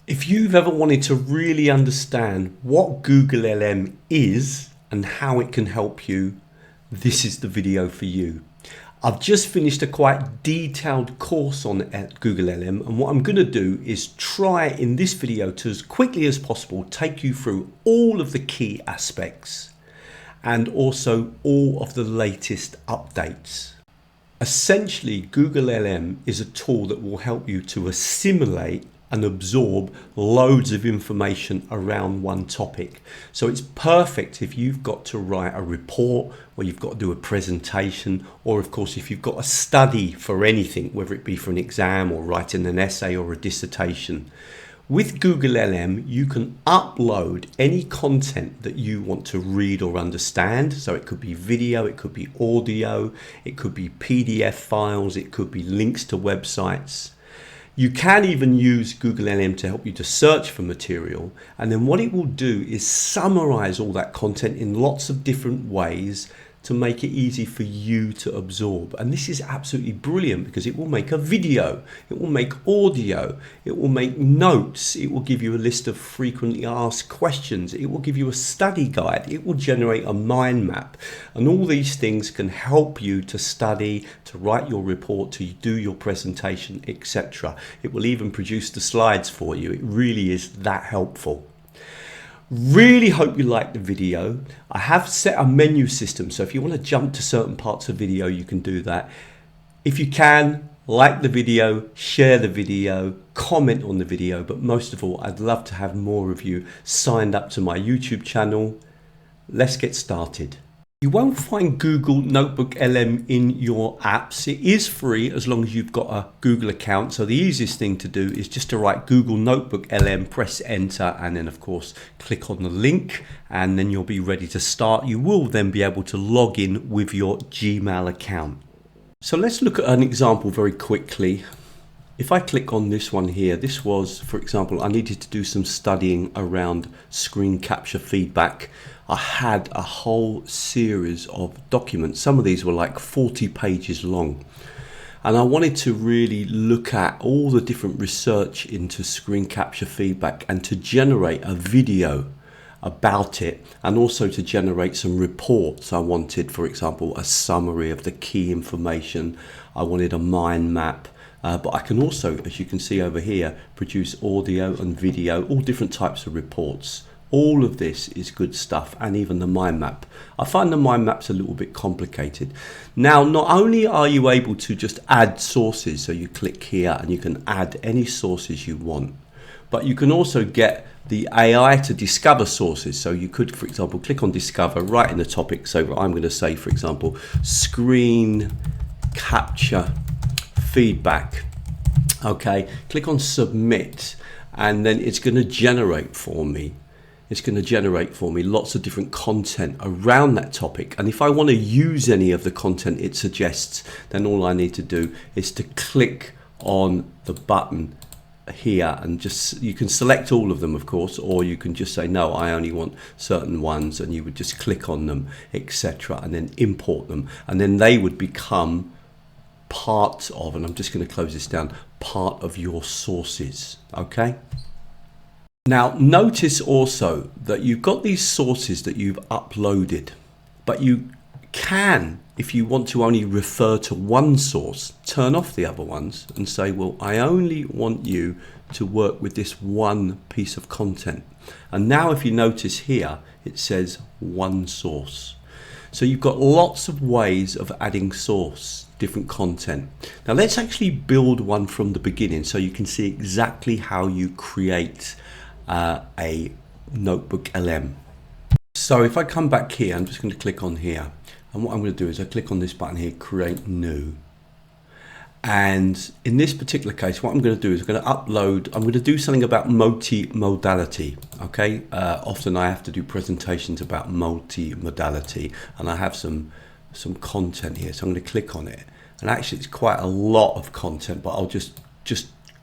If you've ever wanted to really understand what GoogleLM is and how it can help you, this is the video for you. I've just finished a quite detailed course on GoogleLM, and what I'm going to do is try in this video to, as quickly as possible, take you through all of the key aspects and also all of the latest updates. Essentially, GoogleLM is a tool that will help you to assimilate and absorb loads of information around one topic. So it's perfect if you've got to write a report, or you've got to do a presentation, or of course if you've got a study for anything, whether it be for an exam or writing an essay or a dissertation. With GoogleLM, you can upload any content that you want to read or understand. So it could be video, it could be audio, it could be PDF files, it could be links to websites. You can even use GoogleLM to help you to search for material, and then what it will do is summarize all that content in lots of different ways to make it easy for you to absorb. And this is absolutely brilliant because it will make a video, it will make audio, it will make notes, it will give you a list of frequently asked questions, it will give you a study guide, it will generate a mind map, and all these things can help you to study, to write your report, to do your presentation, etc. It will even produce the slides for you. It really is that helpful. Really hope you liked the video. I have set a menu system, so if you want to jump to certain parts of video, you can do that. If you can, like the video, share the video, comment on the video, but most of all, I'd love to have more of you signed up to my YouTube channel. Let's get started. You won't find Google NotebookLM in your apps. It is free as long as you've got a Google account. So the easiest thing to do is just to write Google NotebookLM, press enter, and then of course click on the link, and then you'll be ready to start. You will then be able to log in with your Gmail account. So let's look at an example very quickly. If I click on this one here, this was, for example, I needed to do some studying around screen capture feedback. I had a whole series of documents. Some of these were like 40 pages long. And I wanted to really look at all the different research into screen capture feedback and to generate a video about it, and also to generate some reports. I wanted, for example, a summary of the key information. I wanted a mind map. But I can also, as you can see over here, produce audio and video, all different types of reports. All of this is good stuff, and even the mind map. I find the mind map's a little bit complicated. Now, not only are you able to just add sources, so you click here and you can add any sources you want, but you can also get the AI to discover sources. So you could, for example, click on discover right in the topic. So I'm going to say, for example, screen capture feedback. Okay, click on submit, and then it's going to generate for me. It's going to generate for me lots of different content around that topic. And if I want to use any of the content it suggests, then all I need to do is to click on the button here, and just, you can select all of them, of course, or you can just say, no, I only want certain ones, and you would just click on them, etc., and then import them, and then they would become part of, and I'm just going to close this down, part of your sources. Okay. Now notice also that you've got these sources that you've uploaded, but you can, if you want to only refer to one source, turn off the other ones and say, well, I only want you to work with this one piece of content. And now if you notice here, it says one source. So you've got lots of ways of adding source, different content. Now let's actually build one from the beginning so you can see exactly how you create a NotebookLM. So if I come back here, I'm just going to click on here, and what I'm going to do is I click on this button here, create new. And in this particular case, what I'm going to do is I'm going to do something about multi-modality. Okay, often I have to do presentations about multi-modality, and I have some content here, so I'm going to click on it. And actually it's quite a lot of content, but I'll just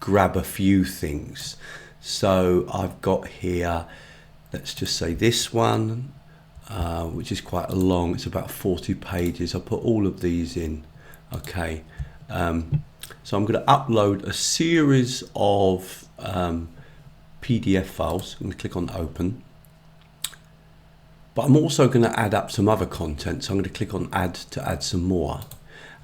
grab a few things. So I've got here, let's just say this one, which is quite long, it's about 40 pages. I'll put all of these in. Okay, so I'm going to upload a series of PDF files. I'm going to click on open. But I'm also going to add up some other content. So I'm going to click on add to add some more.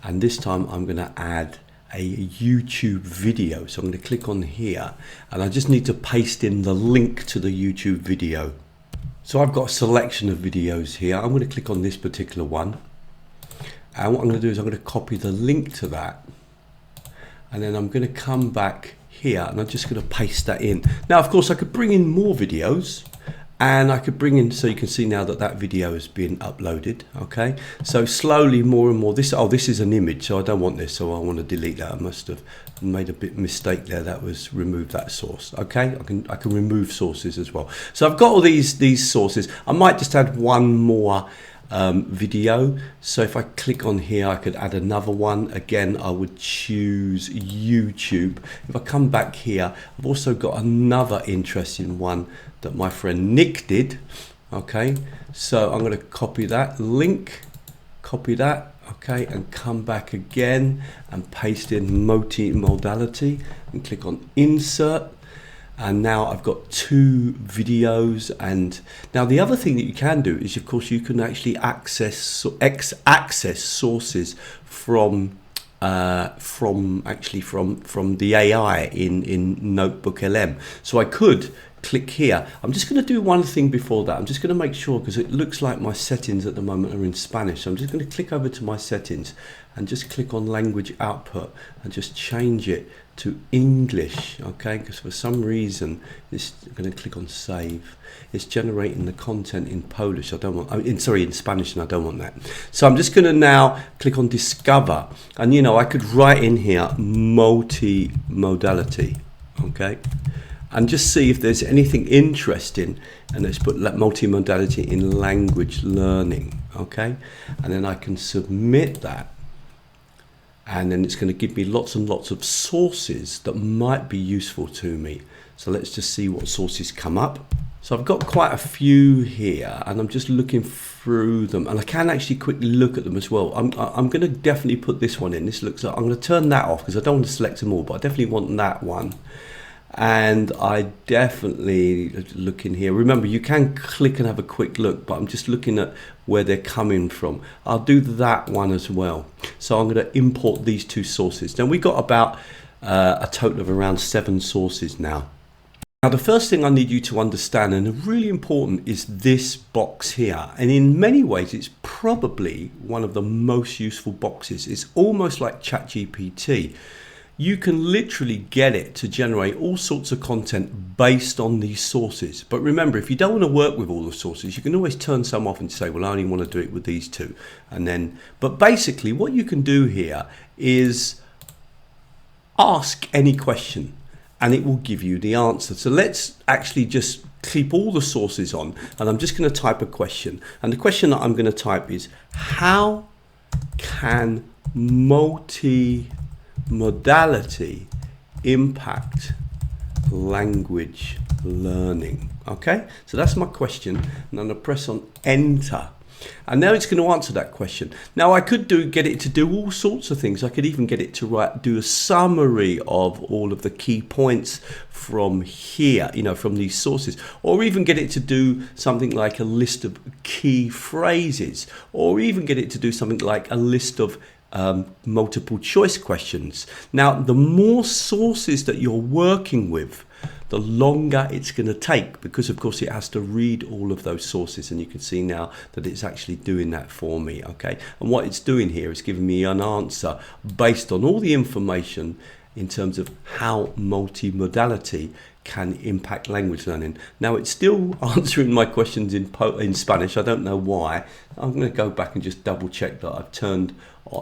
And this time I'm going to add a YouTube video. So I'm going to click on here and I just need to paste in the link to the YouTube video. So I've got a selection of videos here. I'm going to click on this particular one. And what I'm going to do is I'm going to copy the link to that. And then I'm going to come back here and I'm just going to paste that in. Now, of course, I could bring in more videos. And I could bring in, so you can see now that that video has been uploaded. Okay, so slowly more and more. This is an image, so I don't want this, so I want to delete that. I must have made a bit mistake there. That was remove that source. Okay, I can remove sources as well. So I've got all these sources. I might just add one more video. So if I click on here, I could add another one. Again, I would choose YouTube. If I come back here, I've also got another interesting one that my friend Nick did. Okay, so I'm going to copy that link, copy that, okay, and come back again and paste in multi-modality and click on insert. And now I've got two videos. And now the other thing that you can do is, of course, you can actually access sources from the AI in NotebookLM. So I could click here. I'm just going to do one thing before that. I'm just going to make sure, because it looks like my settings at the moment are in Spanish. So I'm just going to click over to my settings and just click on language output and just change it to English. Okay, because for some reason it's going to click on save. It's generating the content in Polish. I don't want, in Spanish, and I don't want that. So I'm just going to now click on discover, and I could write in here multi-modality. Okay, and just see if there's anything interesting, and let's put multimodality in language learning. Okay, and then I can submit that, and then it's going to give me lots and lots of sources that might be useful to me. So let's just see what sources come up. So I've got quite a few here, and I'm just looking through them, and I can actually quickly look at them as well. I'm going to definitely put this one in. This looks like, I'm going to turn that off because I don't want to select them all, but I definitely want that one. And I definitely look in here. Remember, you can click and have a quick look, but I'm just looking at where they're coming from. I'll do that one as well. So I'm going to import these two sources. Now we've got about a total of around 7 sources now. Now the first thing I need you to understand, and really important, is this box here. And in many ways, it's probably one of the most useful boxes. It's almost like ChatGPT. You can literally get it to generate all sorts of content based on these sources. But remember, if you don't want to work with all the sources, you can always turn some off and say, well, I only want to do it with these two. And then, but basically what you can do here is ask any question and it will give you the answer. So let's actually just keep all the sources on, and I'm just going to type a question. And the question that I'm going to type is, how can multi-modality impact language learning? Okay, so that's my question, and I'm going to press on enter, and now it's going to answer that question. Now I could get it to do all sorts of things. I could even get it to do a summary of all of the key points from here, from these sources, or even get it to do something like a list of key phrases, or even get it to do something like a list of multiple choice questions. Now, the more sources that you're working with, the longer it's going to take, because of course it has to read all of those sources, and you can see now that it's actually doing that for me. Okay, and what it's doing here is giving me an answer based on all the information in terms of how multimodality can impact language learning. Now it's still answering my questions in Spanish. I don't know why. I'm going to go back and just double check that I've turned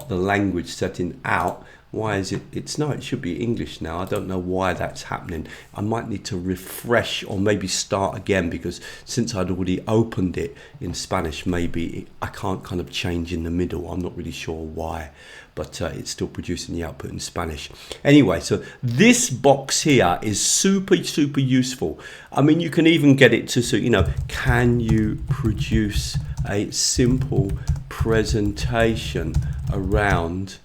the language setting out. Why is it? It should be English now. I don't know why that's happening. I might need to refresh or maybe start again, because since I'd already opened it in Spanish, maybe I can't kind of change in the middle. I'm not really sure why, but it's still producing the output in Spanish. Anyway, so this box here is super useful. I mean, you can even get it to, can you produce a simple presentation around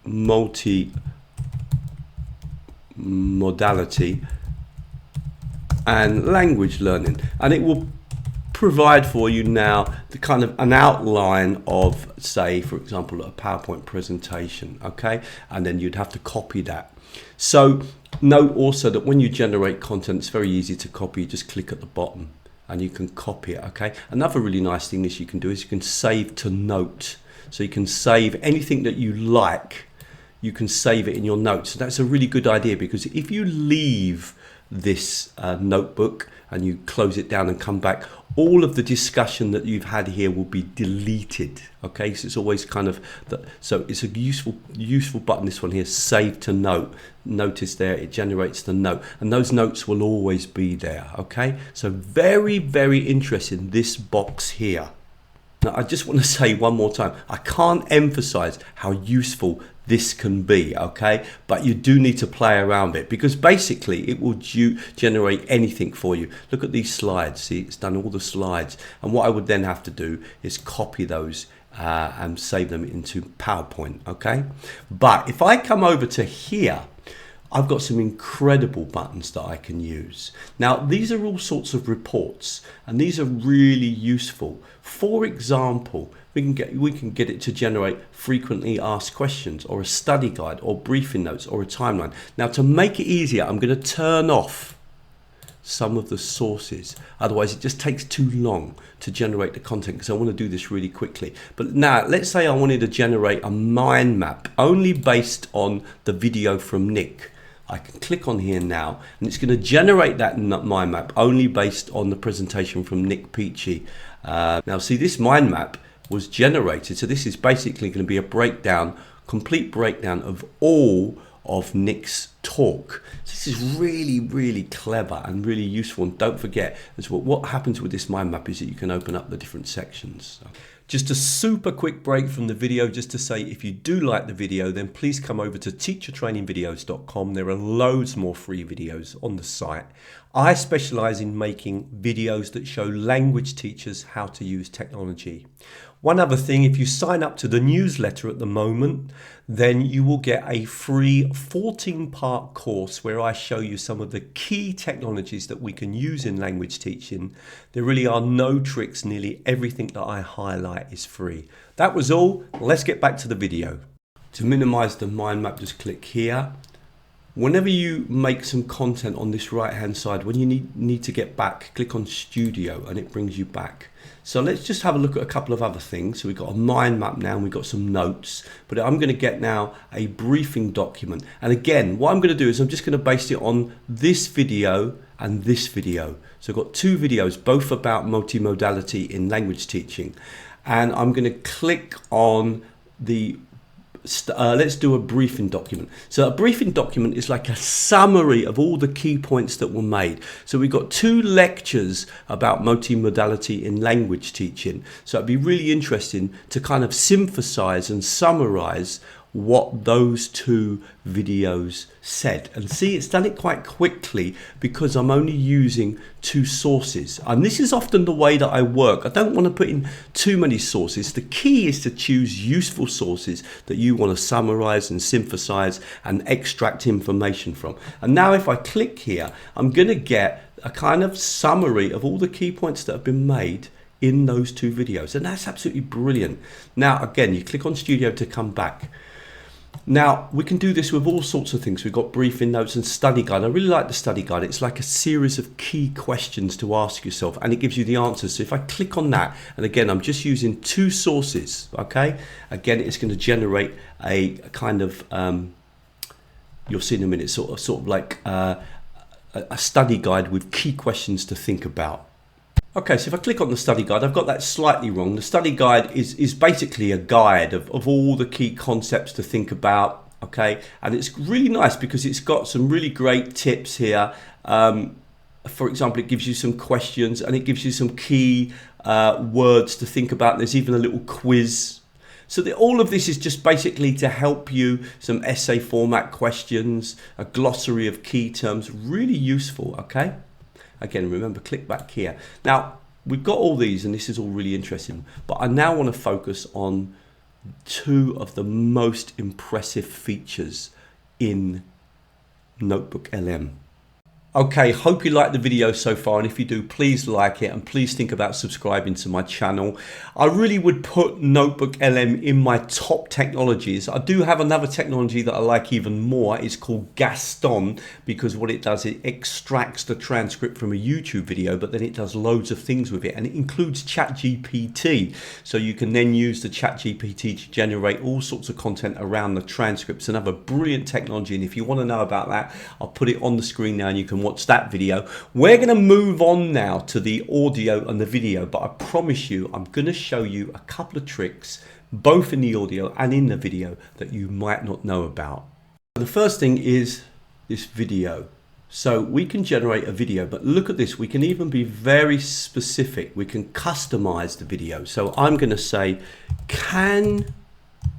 multi-modality and language learning, and it will provide for you now the kind of an outline of, say, for example, a PowerPoint presentation, okay? And then you'd have to copy that. So note also that when you generate content, it's very easy to copy. You just click at the bottom and you can copy it, okay? Another really nice thing that you can do is you can save to note. So you can save anything that you like, you can save it in your notes. So that's a really good idea, because if you leave this notebook and you close it down and come back, all of the discussion that you've had here will be deleted, okay? So it's always kind of so it's a useful button, this one here, save to note. Notice there it generates the note, and those notes will always be there, okay? So very, very interesting, this box here. Now I just want to say one more time, I can't emphasize how useful this can be, okay? But you do need to play around it, because basically it will generate anything for you. Look at these slides. See, it's done all the slides, and what I would then have to do is copy those and save them into PowerPoint, okay? But if I come over to here, I've got some incredible buttons that I can use. Now, these are all sorts of reports, and these are really useful. For example, we can get it to generate frequently asked questions, or a study guide, or briefing notes, or a timeline. Now, to make it easier, I'm going to turn off some of the sources. Otherwise, it just takes too long to generate the content, because I want to do this really quickly. But now, let's say I wanted to generate a mind map only based on the video from Nick. I can click on here now, and it's going to generate that mind map only based on the presentation from Nick Peachy. Now, see, this mind map was generated, so this is basically going to be a breakdown, complete breakdown of all of Nick's talk. So this is really, really clever and really useful. And don't forget, as well, what happens with this mind map is that you can open up the different sections. Just a super quick break from the video, just to say, if you do like the video, then please come over to teachertrainingvideos.com. There are loads more free videos on the site. I specialize in making videos that show language teachers how to use technology. One other thing, if you sign up to the newsletter at the moment, then you will get a free 14-part course where I show you some of the key technologies that we can use in language teaching. There really are no tricks. Nearly everything that I highlight is free. That was all. Let's get back to the video. To minimize the mind map, just click here. Whenever you make some content on this right hand side, when you need to get back, click on Studio and it brings you back. So let's just have a look at a couple of other things. So we've got a mind map now, and we've got some notes, but I'm going to get now a briefing document. And again, what I'm going to do is I'm just going to base it on this video and this video. So I've got two videos, both about multimodality in language teaching. And I'm going to click on the let's do a briefing document. So a briefing document is like a summary of all the key points that were made. So we've got two lectures about multimodality in language teaching. So it'd be really interesting to kind of synthesize and summarize what those two videos said. And see, it's done it quite quickly because I'm only using two sources. And this is often the way that I work. I don't want to put in too many sources. The key is to choose useful sources that you want to summarize and synthesize and extract information from. And now if I click here, I'm going to get a kind of summary of all the key points that have been made in those two videos. And that's absolutely brilliant. Now, again, you click on Studio to come back. Now, we can do this with all sorts of things. We've got briefing notes and study guide. I really like the study guide. It's like a series of key questions to ask yourself, and it gives you the answers. So if I click on that, and again, I'm just using two sources, okay? Again, it's going to generate a kind of, you'll see in a minute, sort of like a study guide with key questions to think about. Okay, so if I click on the study guide, I've got that slightly wrong. The study guide is basically a guide of all the key concepts to think about, okay? And it's really nice because it's got some really great tips here. For example, it gives you some questions and it gives you some key words to think about. There's even a little quiz. So all of this is just basically to help you, some essay format questions, a glossary of key terms, really useful, okay? Again, remember, click back here. Now, we've got all these, and this is all really interesting, but I now want to focus on two of the most impressive features in NotebookLM. Okay, hope you like the video so far, and if you do, please like it and please think about subscribing to my channel. I really would put NotebookLM in my top technologies. I do have another technology that I like even more. It's called Gaston, because what it does, it extracts the transcript from a YouTube video, but then it does loads of things with it, and it includes ChatGPT. So you can then use the ChatGPT to generate all sorts of content around the transcripts. Another brilliant technology, and if you want to know about that, I'll put it on the screen now and you can watch that video. We're going to move on now to the audio and the video, but I promise you I'm going to show you a couple of tricks both in the audio and in the video that you might not know about. The first thing is this video. So we can generate a video, but look at this, we can even be very specific. We can customize the video. So I'm going to say,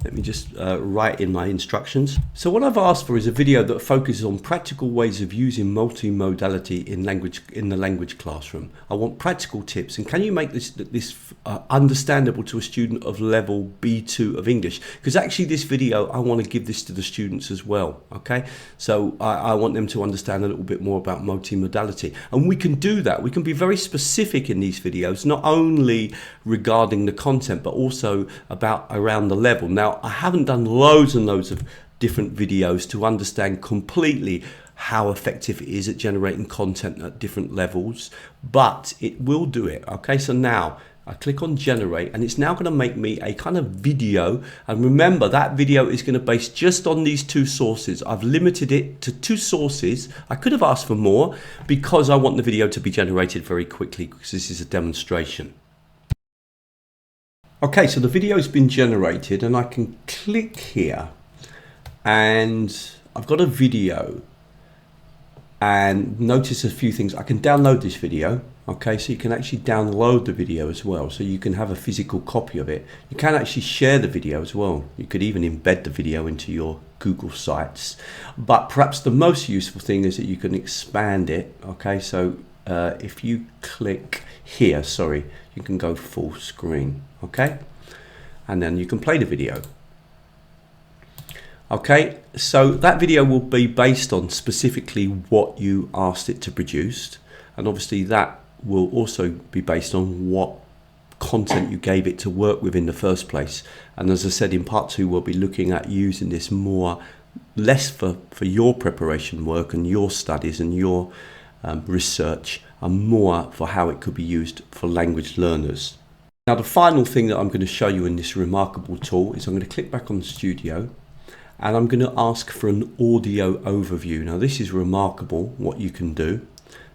let me just write in my instructions. So what I've asked for is a video that focuses on practical ways of using multimodality in the language classroom. I want practical tips, and can you make this understandable to a student of level B2 of English? Because actually this video, I want to give this to the students as well, okay? So I want them to understand a little bit more about multimodality. And we can do that. We can be very specific in these videos, not only regarding the content, but also around the level. Now, I haven't done loads and loads of different videos to understand completely how effective it is at generating content at different levels, but it will do it. Okay, so now I click on generate, and it's now going to make me a kind of video. And remember, that video is going to base just on these two sources. I've limited it to 2 sources. I could have asked for more because I want the video to be generated very quickly, because this is a demonstration. Okay, so the video has been generated, and I can click here and I've got a video, and notice a few things. I can download this video. Okay, so you can actually download the video as well, so you can have a physical copy of it. You can actually share the video as well. You could even embed the video into your Google Sites, but perhaps the most useful thing is that you can expand it. Okay, so if you click here, sorry, you can go full screen, okay, and then you can play the video. Okay, so that video will be based on specifically what you asked it to produce, and obviously that will also be based on what content you gave it to work with in the first place. And as I said, in part 2 we'll be looking at using this less for your preparation work and your studies and your research, and more for how it could be used for language learners. Now, the final thing that I'm going to show you in this remarkable tool is I'm going to click back on Studio, and I'm going to ask for an audio overview. Now, this is remarkable what you can do.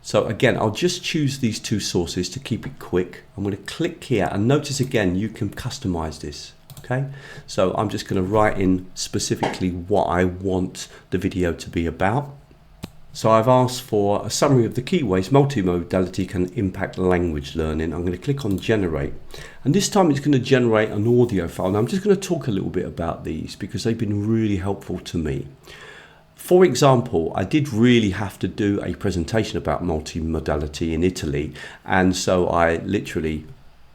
So again, I'll just choose these 2 sources to keep it quick. I'm going to click here, and notice again, you can customize this. Okay, so I'm just going to write in specifically what I want the video to be about. So I've asked for a summary of the key ways multimodality can impact language learning. I'm going to click on generate, and this time it's going to generate an audio file. Now I'm just going to talk a little bit about these because they've been really helpful to me. For example, I did really have to do a presentation about multimodality in Italy, and so I literally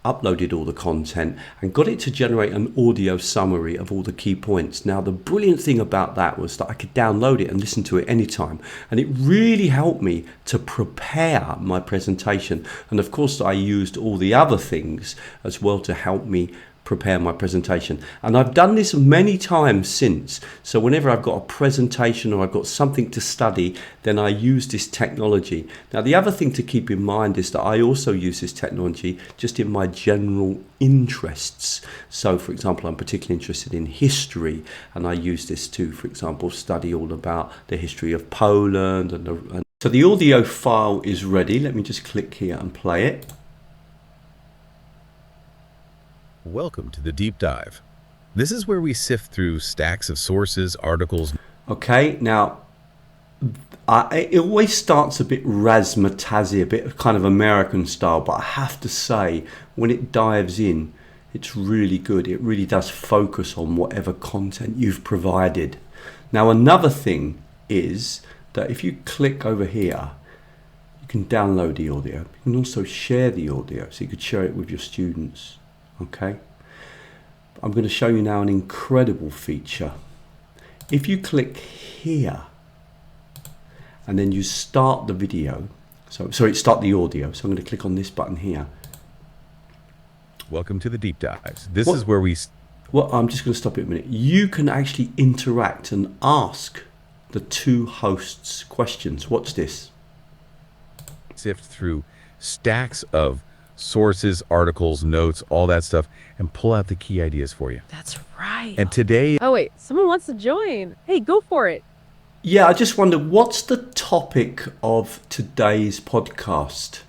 uploaded all the content and got it to generate an audio summary of all the key points. Now, the brilliant thing about that was that I could download it and listen to it anytime, and it really helped me to prepare my presentation. And of course, I used all the other things as well to help me prepare my presentation, and I've done this many times since. So whenever I've got a presentation or I've got something to study, then I use this technology. Now, the other thing to keep in mind is that I also use this technology just in my general interests. So for example, I'm particularly interested in history, and I use this to, for example, study all about the history of Poland. So the audio file is ready. Let me just click here and play it. Welcome to the deep dive. This is where we sift through stacks of sources, articles. Okay, now it always starts a bit razzmatazzy, a bit kind of American style, but I have to say, when it dives in, it's really good. It really does focus on whatever content you've provided. Now, another thing is that if you click over here, you can download the audio. You can also share the audio, so you could share it with your students. Okay, I'm going to show you now an incredible feature. If you click here and then you start the video. Start the audio. So I'm going to click on this button here. Welcome to the deep dives. This is where we... Well, I'm just going to stop it a minute. You can actually interact and ask the two hosts questions. Watch this. Sift through stacks of sources, articles, notes, all that stuff, and pull out the key ideas for you. That's right. And today... Oh, wait. Someone wants to join. Hey, go for it. Yeah, I just wonder, what's the topic of today's podcast?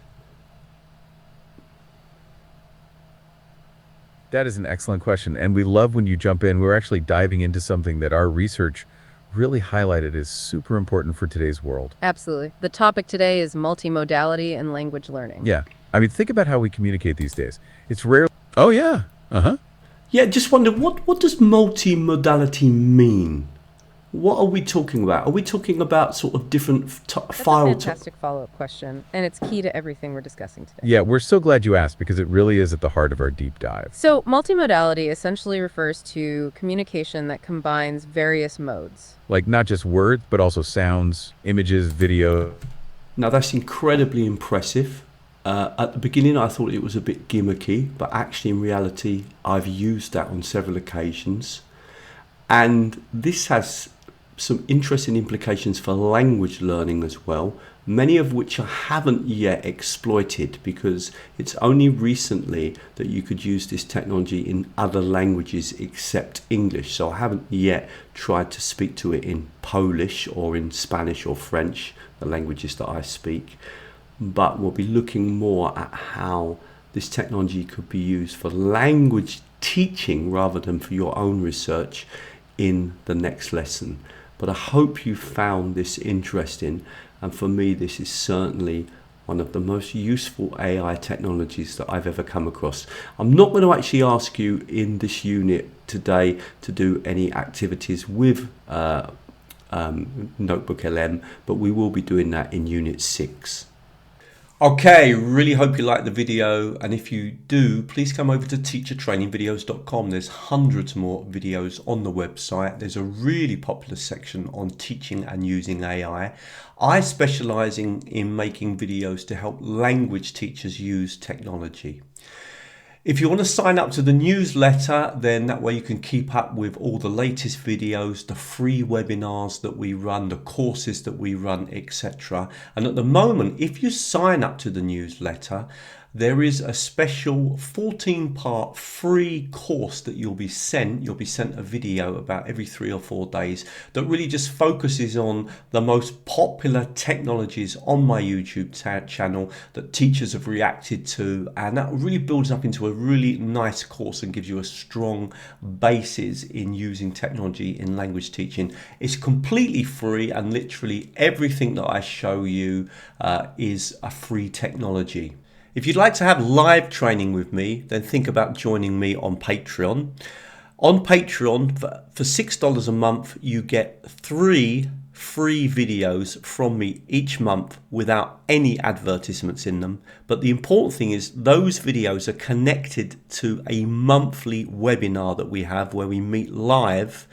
That is an excellent question, and we love when you jump in. We're actually diving into something that our research really highlighted as super important for today's world. Absolutely. The topic today is multimodality and language learning. Yeah. I mean, think about how we communicate these days. It's rare. Oh, yeah. Uh-huh. Yeah, just wonder, what does multimodality mean? What are we talking about? Are we talking about sort of different That's a fantastic follow-up question, and it's key to everything we're discussing today. Yeah, we're so glad you asked because it really is at the heart of our deep dive. So multimodality essentially refers to communication that combines various modes. Like not just words, but also sounds, images, video. Now that's incredibly impressive. At the beginning I thought it was a bit gimmicky, but actually in reality I've used that on several occasions. And this has some interesting implications for language learning as well, many of which I haven't yet exploited because it's only recently that you could use this technology in other languages except English. So I haven't yet tried to speak to it in Polish or in Spanish or French, the languages that I speak. But we'll be looking more at how this technology could be used for language teaching rather than for your own research in the next lesson. But I hope you found this interesting, and for me this is certainly one of the most useful AI technologies that I've ever come across. I'm not going to actually ask you in this unit today to do any activities with NotebookLM, but we will be doing that in Unit 6. Okay, really hope you liked the video, and if you do, please come over to teachertrainingvideos.com. There's hundreds more videos on the website. There's a really popular section on teaching and using AI. I specialize in making videos to help language teachers use technology. If you want to sign up to the newsletter, then that way you can keep up with all the latest videos, the free webinars that we run, the courses that we run, etc. And at the moment, if you sign up to the newsletter, there is a special 14-part free course that you'll be sent. You'll be sent a video about every 3 or 4 days that really just focuses on the most popular technologies on my YouTube channel that teachers have reacted to, and that really builds up into a really nice course and gives you a strong basis in using technology in language teaching. It's completely free, and literally everything that I show you is a free technology. If you'd like to have live training with me, then think about joining me on Patreon. On Patreon, for $6 a month, you get 3 free videos from me each month without any advertisements in them. But the important thing is those videos are connected to a monthly webinar that we have where we meet live.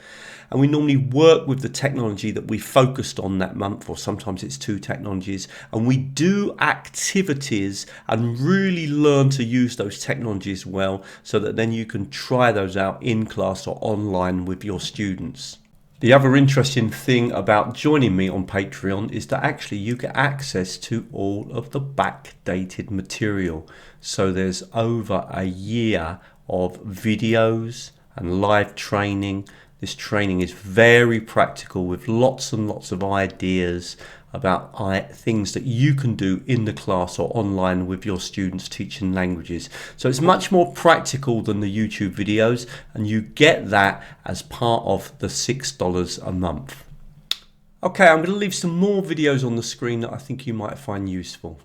And we normally work with the technology that we focused on that month, or sometimes it's 2 technologies, and we do activities and really learn to use those technologies well, so that then you can try those out in class or online with your students. The other interesting thing about joining me on Patreon is that actually you get access to all of the backdated material. So there's over a year of videos and live training. This training is very practical with lots and lots of ideas about things that you can do in the class or online with your students teaching languages. So it's much more practical than the YouTube videos, and you get that as part of the $6 a month. Okay, I'm going to leave some more videos on the screen that I think you might find useful.